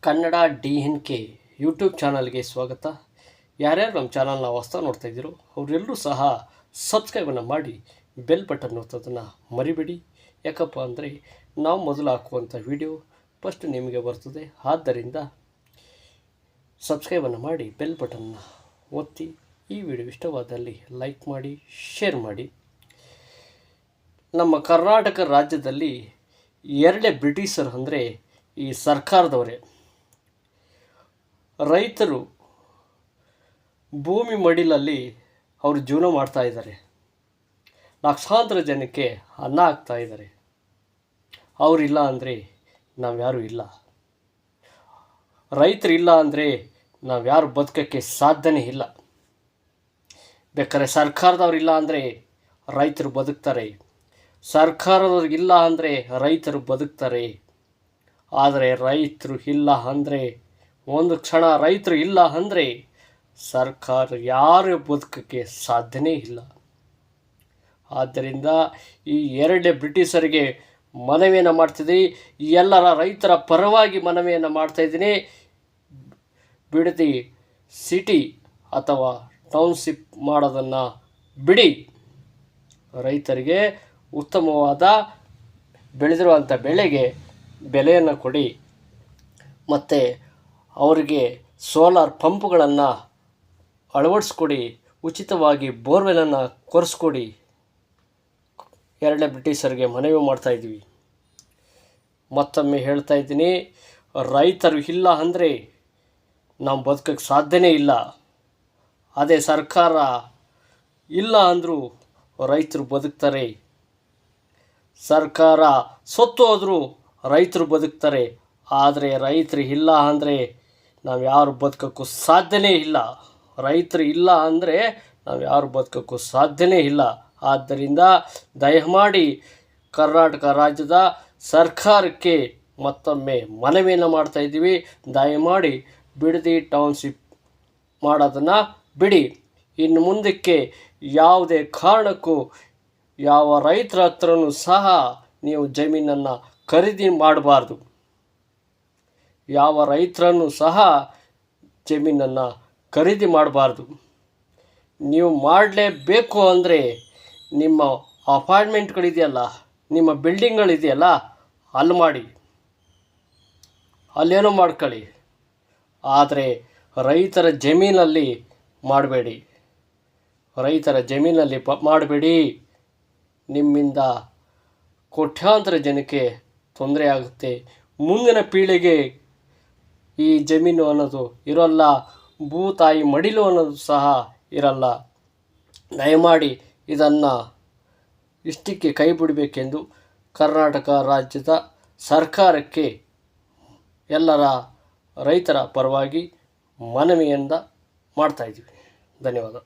Kannada DNK YouTube ಚಾನಲ್ಗೆ ಸ್ವಾಗತ. ಯಾರ್ಯಾರು ನಮ್ಮ ಚಾನಲ್ನ ಹೊಸ್ದಾಗಿ ನೋಡ್ತಾ ಇದ್ದೀರೋ ಅವರೆಲ್ಲರೂ ಸಹ ಸಬ್ಸ್ಕ್ರೈಬನ್ನು ಮಾಡಿ ಬೆಲ್ ಬಟನ್ ಒತ್ತೋದನ್ನು ಮರಿಬೇಡಿ. ಯಾಕಪ್ಪ ಅಂದರೆ ನಾವು ಮೊದಲು ಹಾಕುವಂಥ ವಿಡಿಯೋ ಫಸ್ಟ್ ನಿಮಗೆ ಬರ್ತದೆ. ಆದ್ದರಿಂದ ಸಬ್ಸ್ಕ್ರೈಬನ್ನು ಮಾಡಿ ಬೆಲ್ ಬಟನ್ನ ಒತ್ತಿ. ಈ ವಿಡಿಯೋ ಇಷ್ಟವಾದಲ್ಲಿ ಲೈಕ್ ಮಾಡಿ, ಶೇರ್ ಮಾಡಿ. ನಮ್ಮ ಕರ್ನಾಟಕ ರಾಜ್ಯದಲ್ಲಿ ಎರಡೇ ಬ್ರಿಟಿಷರು ಅಂದರೆ ಈ ಸರ್ಕಾರದವರೇ. ರೈತರು ಭೂಮಿ ಮಡಿಲಲ್ಲಿ ಅವರು ಜೀವನ ಮಾಡ್ತಾಯಿದ್ದಾರೆ. ಲಕ್ಷಾಂತರ ಜನಕ್ಕೆ ಅನ್ನ ಹಾಕ್ತಾಯಿದ್ದಾರೆ. ಅವರಿಲ್ಲ ಅಂದರೆ ನಾವ್ಯಾರೂ ಇಲ್ಲ. ರೈತರಿಲ್ಲ ಅಂದರೆ ನಾವ್ಯಾರು ಬದುಕೋಕ್ಕೆ ಸಾಧ್ಯನೇ ಇಲ್ಲ. ಬೇಕಾದ್ರೆ ಸರ್ಕಾರದವ್ರಿಲ್ಲ ಅಂದರೆ ರೈತರು ಬದುಕ್ತಾರೆ, ಸರ್ಕಾರದವ್ರಿಗಿಲ್ಲ ಅಂದರೆ ರೈತರು ಬದುಕ್ತಾರೆ. ಆದರೆ ರೈತರು ಇಲ್ಲ ಅಂದರೆ, ಒಂದು ಕ್ಷಣ ರೈತರು ಇಲ್ಲ ಅಂದರೆ ಸರ್ಕಾರ ಯಾರು ಬದುಕೋಕ್ಕೆ ಸಾಧ್ಯನೇ ಇಲ್ಲ. ಆದ್ದರಿಂದ ಈ ಎರಡೇ ಬ್ರಿಟಿಷರಿಗೆ ಮನವಿಯನ್ನು ಮಾಡ್ತಿದ್ದೀನಿ. ಎಲ್ಲರ ರೈತರ ಪರವಾಗಿ ಮನವಿಯನ್ನು ಮಾಡ್ತಾಯಿದ್ದೀನಿ. ಬಿಡದಿ ಸಿಟಿ ಅಥವಾ ಟೌನ್ಶಿಪ್ ಮಾಡೋದನ್ನು ಬಿಡಿ. ರೈತರಿಗೆ ಉತ್ತಮವಾದ ಬೆಳೆದಿರುವಂಥ ಬೆಳೆಗೆ ಬೆಲೆಯನ್ನು ಕೊಡಿ. ಮತ್ತು ಅವರಿಗೆ ಸೋಲಾರ್ ಪಂಪ್ಗಳನ್ನು ಅಳವಡಿಸ್ಕೊಡಿ. ಉಚಿತವಾಗಿ ಬೋರ್ವೆಲನ್ನು ಕೊರೆಸ್ಕೊಡಿ. ಎರಡನೇ ಬ್ರಿಟಿಷರಿಗೆ ಮನವಿ ಮಾಡ್ತಾಯಿದ್ವಿ. ಮತ್ತೊಮ್ಮೆ ಹೇಳ್ತಾ ಇದ್ದೀನಿ, ರೈತರು ಇಲ್ಲ ಅಂದರೆ ನಾವು ಬದುಕೋಕ್ಕೆ ಸಾಧ್ಯನೇ ಇಲ್ಲ. ಅದೇ ಸರ್ಕಾರ ಇಲ್ಲ ಅಂದರೂ ರೈತರು ಬದುಕ್ತಾರೆ. ಸರ್ಕಾರ ಸತ್ತು ಹೋದರೂ ರೈತರು ಬದುಕ್ತಾರೆ. ಆದರೆ ರೈತರು ಇಲ್ಲ ಅಂದರೆ ನಾವು ಯಾರು ಬದುಕೋಕ್ಕೂ ಸಾಧ್ಯನೇ ಇಲ್ಲ. ರೈತರು ಇಲ್ಲ ಅಂದರೆ ನಾವು ಯಾರು ಬದುಕೋಕ್ಕೂ ಸಾಧ್ಯನೇ ಇಲ್ಲ. ಆದ್ದರಿಂದ ದಯಮಾಡಿ ಕರ್ನಾಟಕ ರಾಜ್ಯದ ಸರ್ಕಾರಕ್ಕೆ ಮತ್ತೊಮ್ಮೆ ಮನವಿಯನ್ನು ಮಾಡ್ತಾಯಿದ್ದೀವಿ. ದಯಮಾಡಿ ಬಿಡದಿ ಟೌನ್ಶಿಪ್ ಮಾಡೋದನ್ನು ಬಿಡಿ. ಇನ್ನು ಮುಂದಕ್ಕೆ ಯಾವುದೇ ಕಾರಣಕ್ಕೂ ಯಾವ ರೈತರ ಹತ್ರನೂ ಸಹ ನೀವು ಜಮೀನನ್ನು ಖರೀದಿ ಮಾಡಬಾರ್ದು. ಯಾವ ರೈತರನ್ನು ಸಹ ಜಮೀನನ್ನು ಖರೀದಿ ಮಾಡಬಾರ್ದು. ನೀವು ಮಾಡಲೇಬೇಕು ಅಂದರೆ ನಿಮ್ಮ ಅಪಾರ್ಟ್ಮೆಂಟ್ಗಳಿದೆಯಲ್ಲ, ನಿಮ್ಮ ಬಿಲ್ಡಿಂಗ್ಗಳಿದೆಯಲ್ಲ, ಅಲ್ಲಿ ಮಾಡಿ, ಅಲ್ಲೇನೋ ಮಾಡ್ಕೊಳ್ಳಿ. ಆದರೆ ರೈತರ ಜಮೀನಲ್ಲಿ ಮಾಡಬೇಡಿ. ರೈತರ ಜಮೀನಲ್ಲಿ ಮಾಡಬೇಡಿ. ನಿಮ್ಮಿಂದ ಕೋಟ್ಯಾಂತರ ಜನಕ್ಕೆ ತೊಂದರೆ ಆಗುತ್ತೆ. ಮುಂದಿನ ಪೀಳಿಗೆ ಈ ಜಮೀನು ಅನ್ನೋದು ಇರೋಲ್ಲ, ಭೂತಾಯಿ ಮಡಿಲು ಅನ್ನೋದು ಸಹ ಇರಲ್ಲ. ದಯಮಾಡಿ ಇದನ್ನು ಇಷ್ಟಕ್ಕೆ ಕೈ ಬಿಡಬೇಕೆಂದು ಕರ್ನಾಟಕ ರಾಜ್ಯದ ಸರ್ಕಾರಕ್ಕೆ ಎಲ್ಲರ ರೈತರ ಪರವಾಗಿ ಮನವಿಯಿಂದ ಮಾಡ್ತಾಯಿದ್ದೀವಿ. ಧನ್ಯವಾದ.